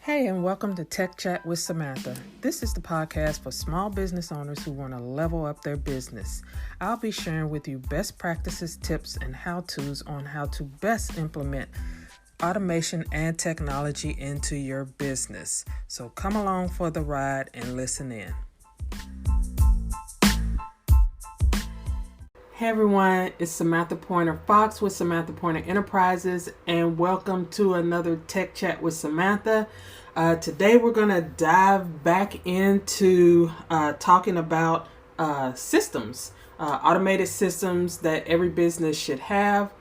Hey, and welcome to Tech Chat with Samantha. This is the podcast for small business owners who want to level up their business. I'll be sharing with you best practices, tips, and how-tos on how to best implement automation and technology into your business. So come along for the ride and listen in. Hey everyone, it's Samantha Pointer Fox with Samantha Pointer Enterprises, and welcome to another Tech Chat with Samantha. Today we're going to dive back into talking about systems, automated systems that every business should have.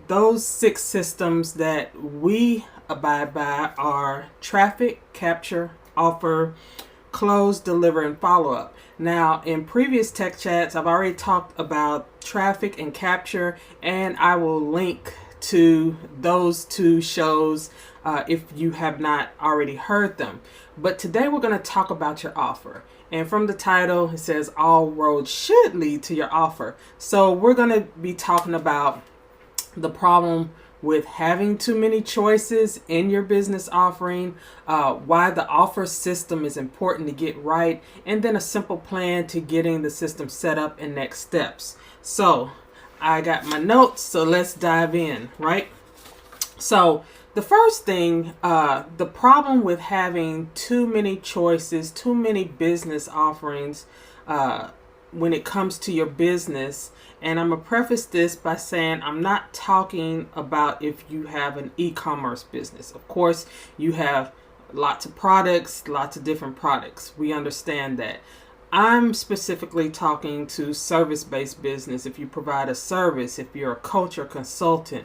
Those 6 systems that we abide by are traffic, capture, offer, close, deliver, and follow-up. Now, in previous tech chats, I've already talked about traffic and capture, and I will link to those 2 shows if you have not already heard them. But today we're going to talk about your offer. And from the title, it says all roads should lead to your offer. So we're going to be talking about the problem with having too many choices in your business offering, why the offer system is important to get right, and then a simple plan to getting the system set up and next steps. So I got my notes, so let's dive in, right? So the first thing, the problem with having too many choices, too many business offerings, when it comes to your business, and I'm going to preface this by saying I'm not talking about if you have an e-commerce business. Of course, you have lots of products, lots of different products. We understand that. I'm specifically talking to service-based business. If you provide a service, if you're a coach or consultant,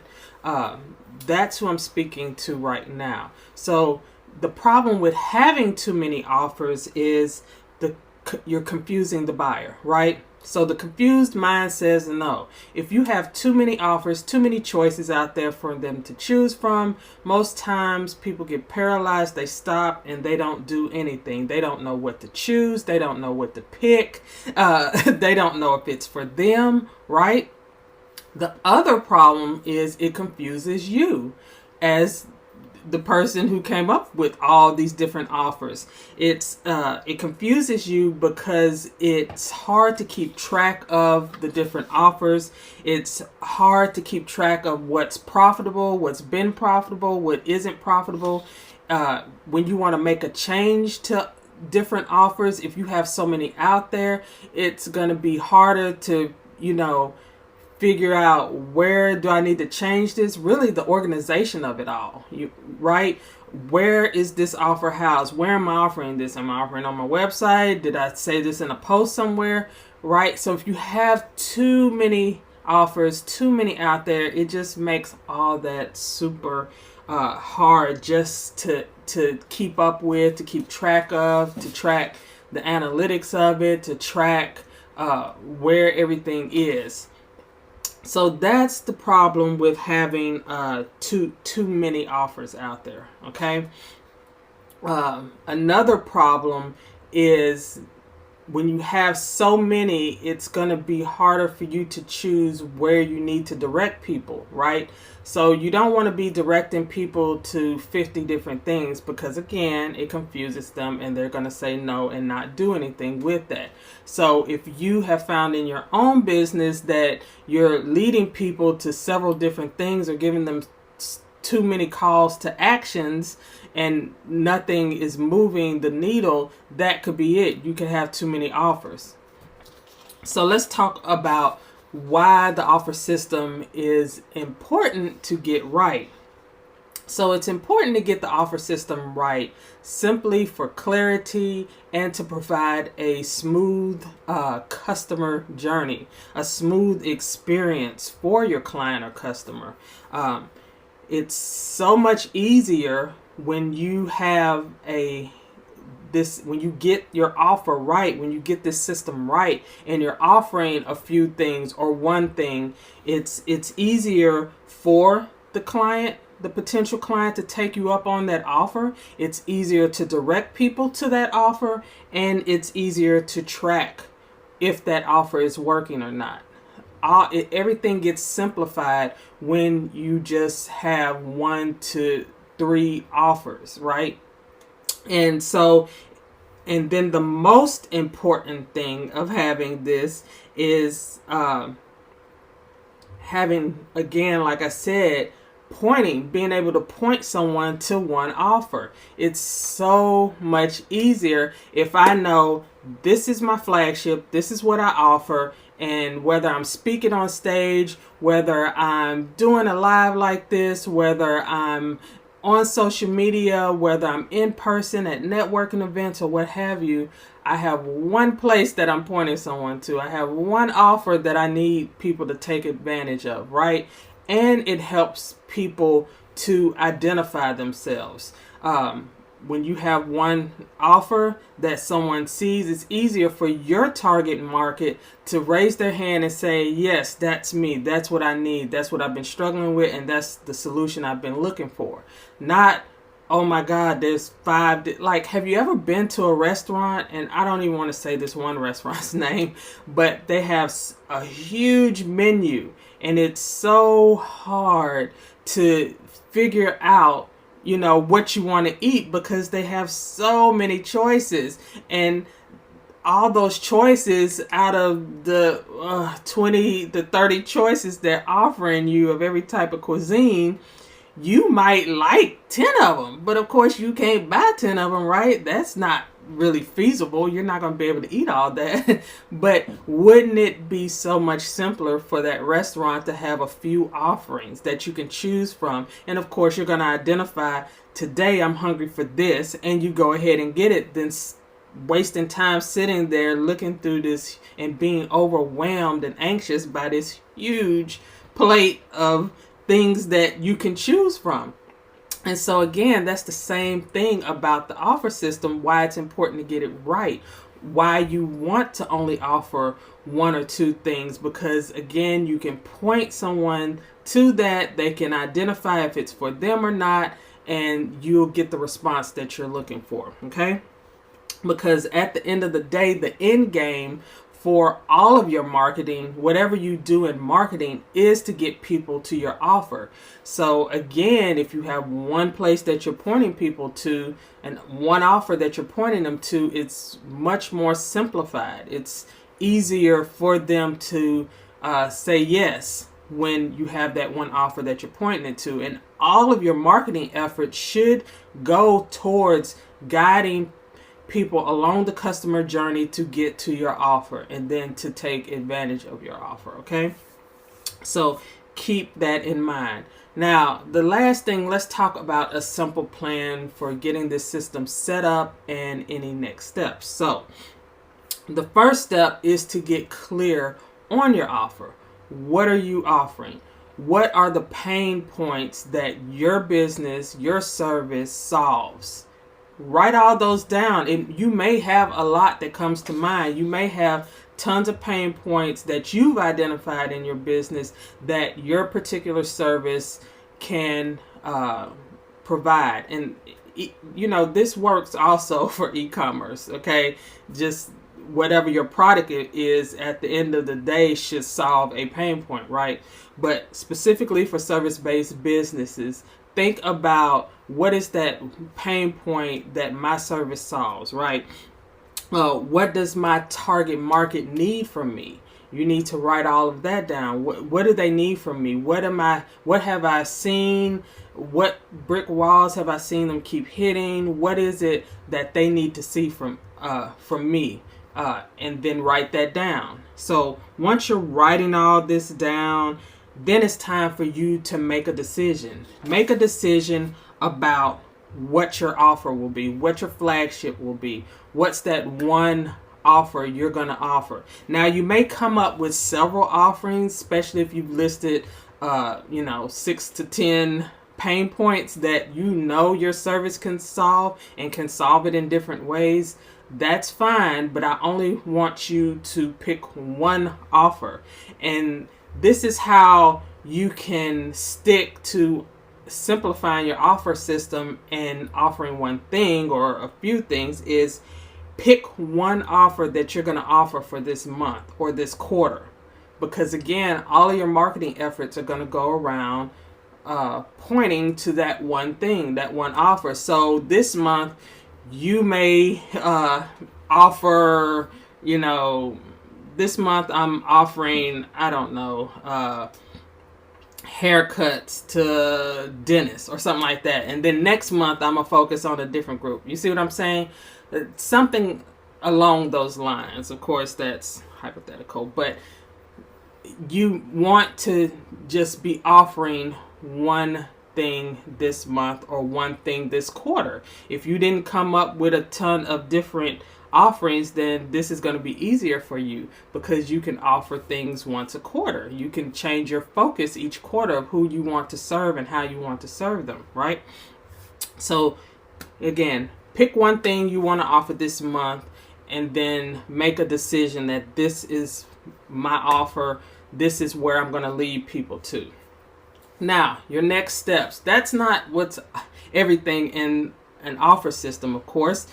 that's who I'm speaking to right now. So the problem with having too many offers is you're confusing the buyer, right? So the confused mind says no. If you have too many offers, too many choices out there for them to choose from, most times people get paralyzed, they stop, and they don't do anything. They don't know what to choose. They don't know what to pick. They don't know if it's for them, right? The other problem is it confuses you as the person who came up with all these different offers. It confuses you because it's hard to keep track of the different offers. It's hard to keep track of what's profitable, what's been profitable, what isn't profitable. When you want to make a change to different offers, if you have so many out there, it's going to be harder to, figure out where do I need to change this. Really, the organization of it all, right? Where is this offer housed? Where am I offering this? Am I offering on my website? Did I say this in a post somewhere? Right? So if you have too many offers, too many out there, it just makes all that super hard just to keep up with, to keep track of, to track the analytics of it, to track where everything is. So that's the problem with having too many offers out there, okay? Another problem is when you have so many, it's going to be harder for you to choose where you need to direct people, right? So you don't want to be directing people to 50 different things because, again, it confuses them and they're going to say no and not do anything with that. So if you have found in your own business that you're leading people to several different things or giving them too many calls to actions and nothing is moving the needle, that could be it. You could have too many offers. So let's talk about why the offer system is important to get right. So it's important to get the offer system right simply for clarity and to provide a smooth customer journey, a smooth experience for your client or customer. It's so much easier when you have when you get your offer right, when you get this system right and you're offering a few things or one thing, it's easier for the client, the potential client, to take you up on that offer. It's easier to direct people to that offer, and it's easier to track if that offer is working or not. Everything gets simplified when you just have one to 3 offers, right? And so, and then the most important thing of having this is having, again, like I said, being able to point someone to one offer. It's so much easier if I know this is my flagship, this is what I offer, and whether I'm speaking on stage, whether I'm doing a live like this, whether I'm on social media, whether I'm in person at networking events or what have you, I have one place that I'm pointing someone to. I have one offer that I need people to take advantage of, right? And it helps people to identify themselves. When you have one offer that someone sees, it's easier for your target market to raise their hand and say, yes, that's me. That's what I need. That's what I've been struggling with. And that's the solution I've been looking for. Not, oh my God, there's 5. Like, have you ever been to a restaurant? And I don't even want to say this one restaurant's name, but they have a huge menu. And it's so hard to figure out, what you want to eat because they have so many choices. And all those choices out of the 20 to 30 choices they're offering you of every type of cuisine, you might like 10 of them. But of course, you can't buy 10 of them, right? That's not really feasible. You're not going to be able to eat all that. But wouldn't it be so much simpler for that restaurant to have a few offerings that you can choose from? And of course, you're going to identify, today I'm hungry for this, and you go ahead and get it, then wasting time sitting there looking through this and being overwhelmed and anxious by this huge plate of things that you can choose from. And so again, that's the same thing about the offer system, why it's important to get it right, why you want to only offer 1 or 2 things, because again, you can point someone to that, they can identify if it's for them or not, and you'll get the response that you're looking for, okay? Because at the end of the day, the end game for all of your marketing, whatever you do in marketing, is to get people to your offer. So again, if you have one place that you're pointing people to and one offer that you're pointing them to, it's much more simplified. It's easier for them to say yes when you have that one offer that you're pointing it to. And all of your marketing efforts should go towards guiding people along the customer journey to get to your offer and then to take advantage of your offer, okay? So keep that in mind. Now, the last thing, let's talk about a simple plan for getting this system set up and any next steps. So the first step is to get clear on your offer. What are you offering? What are the pain points that your business, your service solves? Write all those down. And you may have a lot that comes to mind. You may have tons of pain points that you've identified in your business that your particular service can provide. And, this works also for e-commerce, okay? Just whatever your product is at the end of the day should solve a pain point, right? But specifically for service-based businesses, think about what is that pain point that my service solves, right? What does my target market need from me? You need to write all of that down. What do they need from me? What have I seen? What brick walls have I seen them keep hitting? What is it that they need to see from me? And then write that down. So once you're writing all this down, then it's time for you to make a decision. Make a decision about what your offer will be, what your flagship will be, what's that one offer you're going to offer. Now, you may come up with several offerings, especially if you've listed, 6 to 10 pain points that your service can solve and can solve it in different ways. That's fine, but I only want you to pick one offer. And this is how you can stick to simplifying your offer system and offering one thing or a few things, is pick one offer that you're going to offer for this month or this quarter. Because again, all of your marketing efforts are going to go around pointing to that one thing, that one offer. So this month you may offer, this month I'm offering, I don't know, haircuts to dentists or something like that. And then next month I'm going to focus on a different group. You see what I'm saying? Something along those lines. Of course, that's hypothetical, but you want to just be offering one thing this month or one thing this quarter. If you didn't come up with a ton of different offerings, then this is going to be easier for you because you can offer things once a quarter. You can change your focus each quarter of who you want to serve and how you want to serve them, right? So again, pick one thing you want to offer this month and then make a decision that this is my offer. This is where I'm going to lead people to. Now, your next steps. That's not what's everything in an offer system, of course.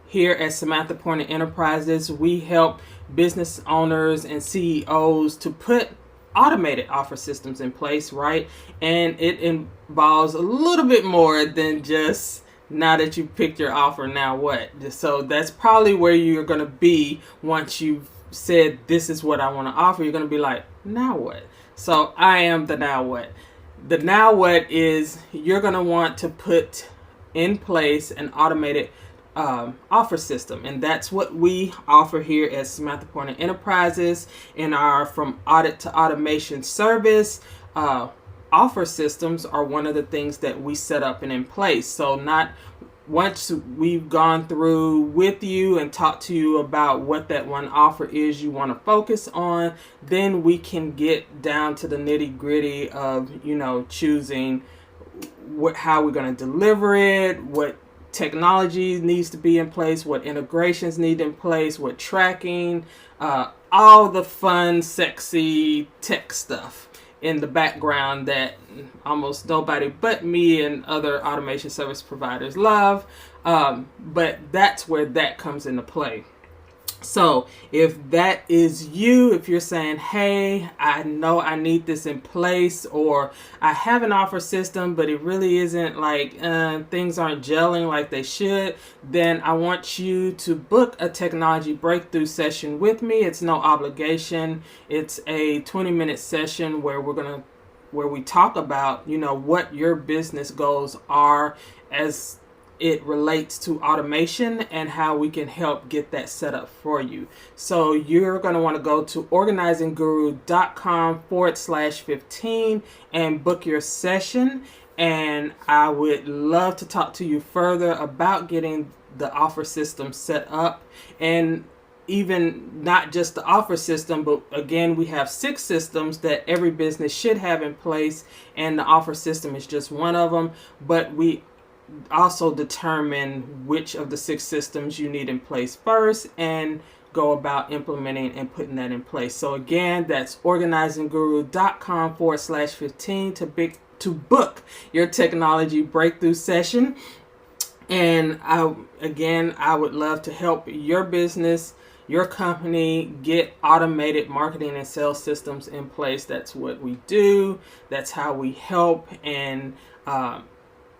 Here at Samantha Pointer Enterprises, we help business owners and CEOs to put automated offer systems in place, right? And it involves a little bit more than just, now that you picked your offer, now what? So that's probably where you're going to be once you've said, this is what I want to offer. You're going to be like, now what? So I am the now what. The now what is you're going to want to put in place an automated offer system. And that's what we offer here at Samantha Pointer Enterprises in our From Audit to Automation service. Offer systems are one of the things that we set up and in place. So not once we've gone through with you and talked to you about what that one offer is you want to focus on, then we can get down to the nitty gritty of, choosing how we're going to deliver it, what technology needs to be in place, what integrations need in place, what tracking, all the fun, sexy tech stuff in the background that almost nobody but me and other automation service providers love. But that's where that comes into play. So if that is you, if you're saying, hey, I know I need this in place, or I have an offer system, but it really isn't like things aren't gelling like they should, then I want you to book a technology breakthrough session with me. It's no obligation. It's a 20-minute session where we talk about, what your business goals are as it relates to automation and how we can help get that set up for you. So you're going to want to go to organizingguru.com/15 and book your session. And I would love to talk to you further about getting the offer system set up, and even not just the offer system, but again, we have 6 systems that every business should have in place, and the offer system is just one of them. But we also determine which of the 6 systems you need in place first and go about implementing and putting that in place. So again, that's organizingguru.com/15 to book your technology breakthrough session. And I would love to help your business, your company, get automated marketing and sales systems in place. That's what we do. That's how we help. And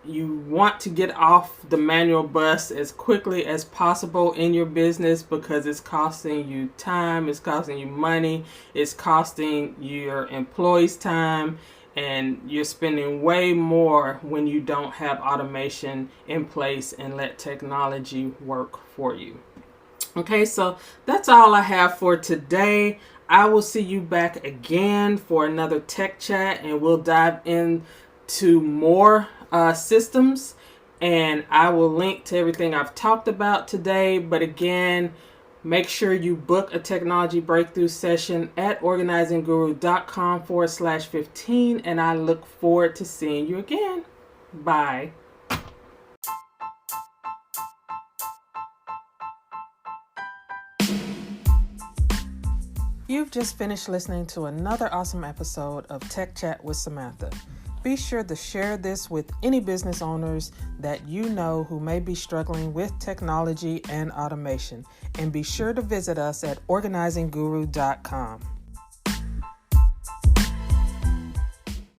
you want to get off the manual bus as quickly as possible in your business, because it's costing you time, it's costing you money, it's costing your employees time, and you're spending way more when you don't have automation in place and let technology work for you. Okay, so that's all I have for today. I will see you back again for another tech chat, and we'll dive into more systems, and I will link to everything I've talked about today. But again, make sure you book a technology breakthrough session at organizingguru.com/15, and I look forward to seeing you again. Bye. You've just finished listening to another awesome episode of Tech Chat with Samantha. Be sure to share this with any business owners that you know who may be struggling with technology and automation. And be sure to visit us at organizingguru.com.